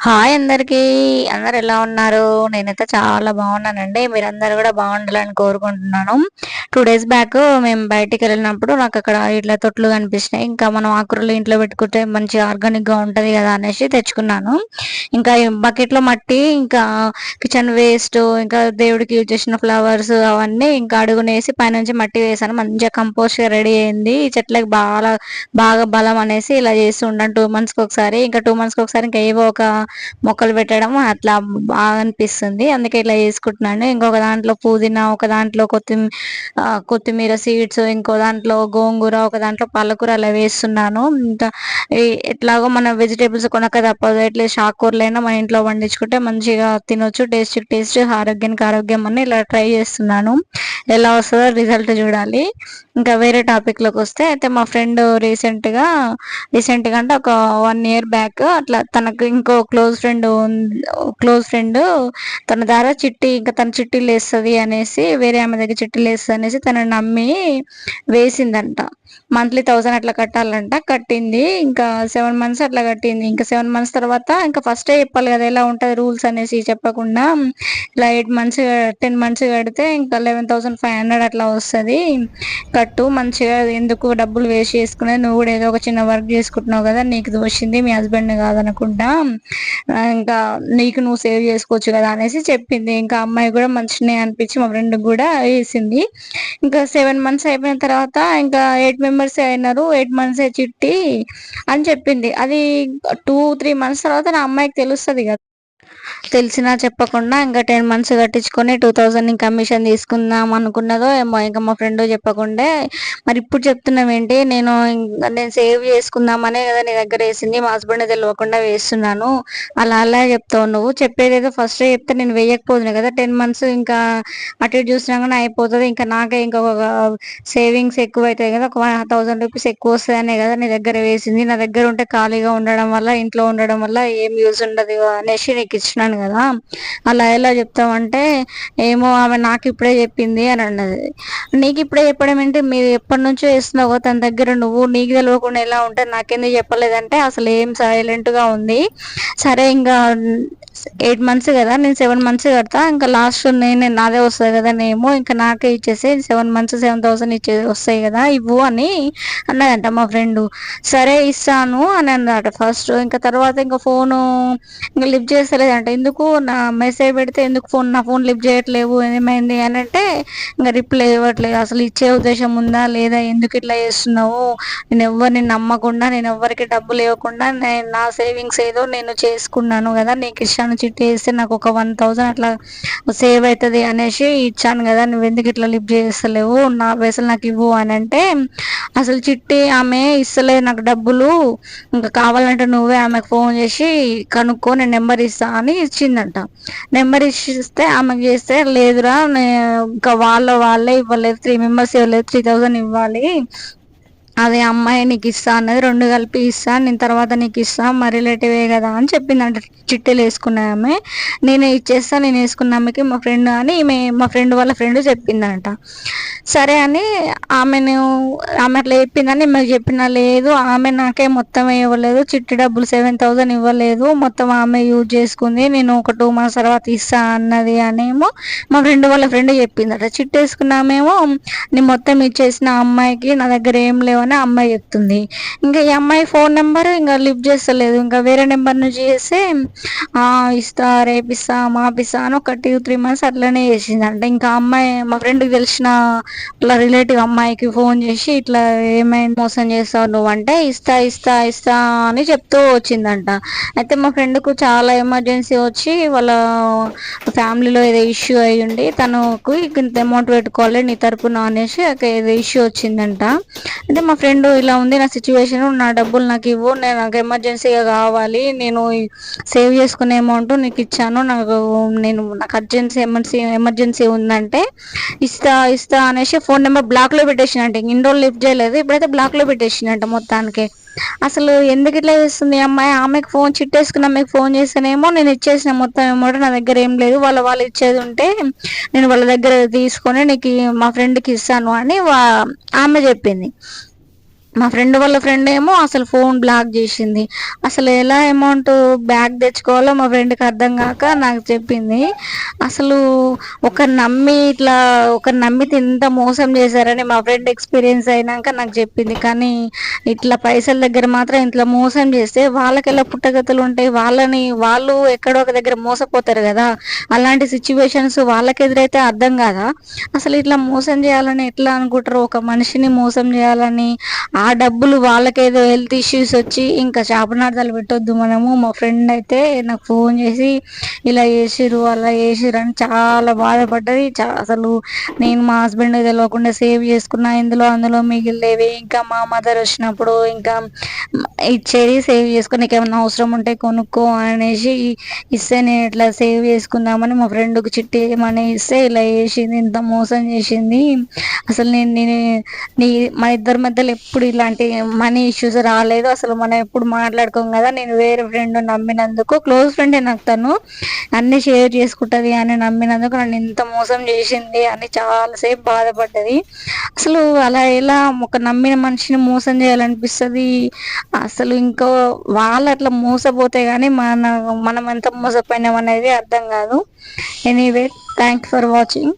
Hi అందరికీ. అందరు ఎలా ఉన్నారు? నేనైతే చాలా బాగున్నానండి. మీరందరూ కూడా బాగుండాలని కోరుకుంటున్నాను. 2 డేస్ బ్యాక్ మేము బయటికెళ్ళినప్పుడు నాకక్కడ ఇట్లా తొట్లు కనిపించినాయి. ఇంకా మనం ఆకుకూరలు ఇంట్లో పెట్టుకుంటే మంచి ఆర్గానిక్‌గా ఉంటది గదా అనేసి తెచ్చుకున్నాను. ఇంకా ఈ బకెట్‌లో మట్టి, ఇంకా కిచెన్ వేస్ట్, ఇంకా దేవుడికి యూజ్ చేసిన ఫ్లవర్స్ అవన్నీ ఇంకా అడుగునేసి పైనుంచి మట్టి వేశాను. మంచిగా కంపోస్ట్‌గా రెడీ అయింది. ఈ చెట్లకి బాగా బలం అనేసి ఇలా చేస్తూ ఉంటాను 2 మంత్స్‌కి ఒకసారి. ఇంకా 2 మంత్స్‌కి ఒకసారి ఇంకా ఏవో ఒక మొక్కలు పెట్టడం అట్లా బాగా అనిపిస్తుంది. అందుకే ఇట్లా చేసుకుంటున్నాను. ఇంకొక దాంట్లో పుదీనా, ఒక దాంట్లో కొత్తిమీర సీడ్స్, ఇంకో దాంట్లో గోంగూర, ఒక దాంట్లో పాలకూర అలా వేస్తున్నాను. ఇంకా ఈ ఎట్లాగో మన వెజిటేబుల్స్ కొనక తప్పదు. అట్లీస్ట్ ఆకుకూరలైనా మన ఇంట్లో పండించుకుంటే మంచిగా తినొచ్చు. టేస్ట్‌కి టేస్ట్, ఆరోగ్యానికి ఆరోగ్యం అని ఇలా ట్రై చేస్తున్నాను. ఎలా వస్తదో రిజల్ట్ చూడాలి. ఇంకా వేరే టాపిక్‌లోకి వస్తే అయితే మా ఫ్రెండ్ రీసెంట్‌గా అంటే ఒక 1 ఇయర్ బ్యాక్ అట్లా తనకు ఇంకో క్లోజ్ ఫ్రెండ్ తన ద్వారా ఇంకా తన చిట్టీలేస్తది అనేసి, వేరే ఆమె దగ్గర చిట్టీలేస్తది అనేసి తనని నమ్మి వేసిందంట. మంత్లీ 1000 అట్లా కట్టాలంట. కట్టింది. ఇంకా 7 మంత్స్ అట్లా కట్టింది. ఇంకా 7 మంత్స్ తర్వాత ఇంకా ఫస్టే చెప్పాలి కదా ఎలా ఉంటది రూల్స్ అనేసి చెప్పకుండా ఇలా 10 మంత్స్ కడితే ఇంకా 11,500 అట్లా వస్తది. కట్టు మంచిగా, ఎందుకు డబ్బులు వేస్ట్ చేసుకునేది, నువ్వు కూడా ఏదో ఒక చిన్న వర్క్ చేసుకుంటున్నావు కదా, నీకు దోషింది మీ హస్బెండ్ కాదనుకుంటా, ఇంకా నీకు నువ్వు సేవ్ చేసుకోవచ్చు కదా అనేసి చెప్పింది. ఇంకా అమ్మాయి కూడా మంచినే అనిపించి మా ఫ్రెండ్ కూడా వేసింది. ఇంకా 7 మంత్స్ అయిపోయిన తర్వాత ఇంకా 8 మెంబర్స్ అయినారు. 8 మంత్స్ చిట్టి అని చెప్పింది. అది 2-3 మంత్స్ తర్వాత నా అమ్మాయికి తెలుస్తది కదా. తెలిసినా చెప్పకుండా ఇంకా 10 మంత్స్ కట్టించుకొని 2000 కమిషన్ తీసుకుందాం అనుకున్నదో ఏమో. ఇంకా మా ఫ్రెండ్ చెప్పకుండే మరి ఇప్పుడు చెప్తున్నావేంటి, నేను సేవ్ చేసుకుందామనే కదా నీ దగ్గర వేసింది, మా హస్బెండ్ తెలియకుండా వేస్తున్నాను, అలా చెప్తావు నువ్వు, చెప్పేదేదో ఫస్ట్ చెప్తే నేను వేయకపోదును కదా. 10 మంత్స్ ఇంకా అటు ఇటు చూసినా కానీ అయిపోతుంది, ఇంకా నాకే ఇంకొక సేవింగ్స్ ఎక్కువ అవుతాయి కదా, ఒక 1000 రూపీస్ ఎక్కువ వస్తాయనే కదా నీ దగ్గర వేసింది, నా దగ్గర ఉంటే ఖాళీగా ఉండడం వల్ల, ఇంట్లో ఉండడం వల్ల ఏం యూజ్ ఉండదు అనేసి నీకు ఇచ్చినాను కదా, అలా ఎలా చెప్తామంటే ఏమో ఆమె నాకు ఇప్పుడే చెప్పింది అని అన్నది. నీకు ఇప్పుడే చెప్పడం ఏంటి, మీరు ఎప్పటి నుంచో వేస్తున్నావు తన దగ్గర, నువ్వు నీకు తెలియకుండా ఎలా ఉంటే నాకెందుకు చెప్పలేదంటే అసలు ఏం సైలెంట్గా ఉంది. సరే ఇంకా 8 మంత్స్ కదా, నేను 7 మంత్స్ కడతా, ఇంకా లాస్ట్ నాదే వస్తుంది కదా నేమో, ఇంకా నాకే ఇచ్చేసి 7 మంత్స్ 7,000 వస్తాయి కదా ఇవ్వు అని అన్నదంట మా ఫ్రెండ్. సరే ఇస్తాను అని అన్నదట ఫస్ట్. ఇంకా తర్వాత ఇంకా ఇంకా లిఫ్ట్ చేస్తలేదంట. ఎందుకు నా మెసేజ్ పెడితే ఎందుకు నా ఫోన్ లిఫ్ట్ చేయట్లేవు, ఏమైంది అని అంటే ఇంకా రిప్లై ఇవ్వట్లేదు. అసలు ఇచ్చే ఉద్దేశం ఉందా లేదా, ఎందుకు ఇట్లా చేస్తున్నావు, నేను ఎవరిని నమ్మకుండా, నేను ఎవరికి డబ్బులు ఇవ్వకుండా నా సేవింగ్స్ ఏదో నేను చేసుకున్నాను కదా, నీకు ఇచ్చాను చిట్టి వేస్తే నాకు ఒక 1000 అట్లా సేవ్ అవుతుంది అనేసి ఇచ్చాను కదా, నువ్వు ఎందుకు ఇట్లా లిఫ్ట్ చేస్తలేవు, నా పైసలు నాకు ఇవ్వు అని అంటే అసలు చిట్టి ఆమె ఇస్తలేదు నాకు డబ్బులు, ఇంకా కావాలంటే నువ్వే ఆమెకు ఫోన్ చేసి కనుక్కో, నేను నెంబర్ ఇస్తా అని ఇచ్చిందంట. నెంబర్ ఇస్తే ఆమెకు చేస్తే లేదురా, ఇంకా వాళ్ళే ఇవ్వలేదు, 3 మెంబర్స్ ఇవ్వలేదు, 3000 ఇవ్వాలి, అదే అమ్మాయి నీకు ఇస్తా అన్నది, 2 కలిపి ఇస్తా, నేను తర్వాత నీకు ఇస్తా, మా రిలేటివే కదా అని చెప్పిందంట. చిట్టెలు వేసుకున్నామే, నేను ఇచ్చేస్తా, నేను వేసుకున్న ఆమెకి మా ఫ్రెండ్ అని మా ఫ్రెండ్ వాళ్ళ ఫ్రెండ్ చెప్పిందంట. సరే అని ఆమె అట్లా చెప్పిందని మాకు చెప్పినా లేదు, ఆమె నాకే మొత్తం ఇవ్వలేదు, చిట్టి డబ్బులు 7,000 ఇవ్వలేదు, మొత్తం ఆమె యూజ్ చేసుకుంది, నేను ఒక 2 మంత్స్ తర్వాత ఇస్తా అన్నది అనేమో మా ఫ్రెండ్ వాళ్ళ ఫ్రెండ్ చెప్పిందట. చిట్టి వేసుకున్నామేమో నేను మొత్తం ఇచ్చేసిన అమ్మాయికి, నా దగ్గర ఏం లేవని అమ్మాయి చెప్తుంది. ఇంకా ఈ అమ్మాయి ఫోన్ నెంబర్ ఇంకా లిఫ్ట్ చేస్తలేదు. ఇంకా వేరే నెంబర్ నుంచి చేస్తే ఇస్తా, రేపిస్తా, మాపిస్తా అని ఒక 2-3 మంత్స్ అట్లనే చేసిందంట. ఇంకా అమ్మాయి మా ఫ్రెండ్కి తెలిసిన ఇట్లా రిలేటివ్ అమ్మాయికి ఫోన్ చేసి ఇట్లా ఏమైంది, మోసం చేస్తావు నువ్వు అంటే ఇస్తా ఇస్తా ఇస్తా అని చెప్తూ వచ్చిందంట. అయితే మా ఫ్రెండ్కు చాలా ఎమర్జెన్సీ వచ్చి వాళ్ళ ఫ్యామిలీలో ఏదో ఇష్యూ అయ్యి ఉండి తనకు ఇంత అమౌంట్ పెట్టుకోవాలి నీ తరపున అనేసి ఏదో ఇష్యూ వచ్చిందంట. అంటే మా ఫ్రెండ్ ఇలా ఉంది నా సిచ్యువేషన్, నా డబ్బులు నాకు ఇవ్వు, నాకు ఎమర్జెన్సీగా కావాలి, నేను సేవ్ చేసుకునే అమౌంట్ నీకు ఇచ్చాను, నాకు ఎమర్జెన్సీ ఉందంటే ఇస్తా ఇస్తా అనేసి ఫోన్ నెంబర్ బ్లాక్లో పెట్టేసినంట. ఇన్ని రోజులు లిఫ్ట్ చేయలేదు, ఇప్పుడైతే బ్లాక్లో పెట్టేసినంట మొత్తానికి. అసలు ఎందుకు ఇట్లా చేస్తుంది అమ్మాయి, ఆమెకు ఫోన్ చిట్టేసుకున్న ఆమెకు ఫోన్ చేస్తేనేమో నేను ఇచ్చేసిన మొత్తం అమౌంట్, నా దగ్గర ఏం లేదు, వాళ్ళు ఇచ్చేది ఉంటే నేను వాళ్ళ దగ్గర తీసుకొని నీకు మా ఫ్రెండ్కి ఇస్తాను అని ఆమె చెప్పింది. మా ఫ్రెండ్ వాళ్ళ ఫ్రెండ్ ఏమో అసలు ఫోన్ బ్లాక్ చేసింది. అసలు ఎలా అమౌంట్ బ్యాక్ తెచ్చుకోవాలో మా ఫ్రెండ్కి అర్థం కాక నాకు చెప్పింది. అసలు ఒకరు నమ్మి ఇట్లా ఒకరు నమ్మితే ఇంత మోసం చేశారని మా ఫ్రెండ్ ఎక్స్పీరియన్స్ అయినాక నాకు చెప్పింది. కానీ ఇట్లా పైసల దగ్గర మాత్రం ఇట్లా మోసం చేస్తే వాళ్ళకి ఎలా పుట్టగతులు ఉంటాయి, వాళ్ళు ఎక్కడో ఒక దగ్గర మోసపోతారు కదా. అలాంటి సిచ్యువేషన్స్ వాళ్ళకి ఎదురైతే అర్థం కాదా. అసలు ఇట్లా మోసం చేయాలని ఎట్లా అనుకుంటారు, ఒక మనిషిని మోసం చేయాలని. ఆ డబ్బులు వాళ్ళకేదో హెల్త్ ఇష్యూస్ వచ్చి ఇంకా శాపనార్థాలు పెట్టొద్దు మనము. మా ఫ్రెండ్ అయితే నాకు ఫోన్ చేసి ఇలా చేసిర్రు అలా చేసిర్రు అని చాలా బాధపడ్డది. అసలు నేను మా హస్బెండ్ తెలియకుండా సేవ్ చేసుకున్నా, అందులో మిగిలేవి. ఇంకా మా మదర్ వచ్చినప్పుడు ఇంకా ఇచ్చేది సేవ్ చేసుకుని, నీకు ఏమన్నా అవసరం ఉంటే కొనుక్కో అనేసి ఇస్తే నేను ఇట్లా సేవ్ చేసుకుందామని మా ఫ్రెండ్కి చిట్టి మనీ ఇస్తే ఇలా చేసింది, ఇంత మోసం చేసింది. అసలు నేను నీ మన ఇద్దరి మధ్యలో ఎప్పుడు ఇలాంటి మనీ ఇష్యూస్ రాలేదు. అసలు మనం ఎప్పుడు మాట్లాడుకోం కదా. నేను వేరే ఫ్రెండ్ నమ్మినందుకు, క్లోజ్ ఫ్రెండే నాకు తను, అన్ని షేర్ చేసుకుంటుంది అని నమ్మినందుకు నన్ను ఇంత మోసం చేసింది అని చాలాసేపు బాధపడ్డది. అసలు అలా ఎలా ఒక నమ్మిన మనిషిని మోసం చేయాలనిపిస్తుంది. అసలు ఇంకో వాళ్ళు అట్లా మోసపోతే కానీ మనం ఎంత మోసపోయినాం అనేది అర్థం కాదు. Anyway, thank for watching.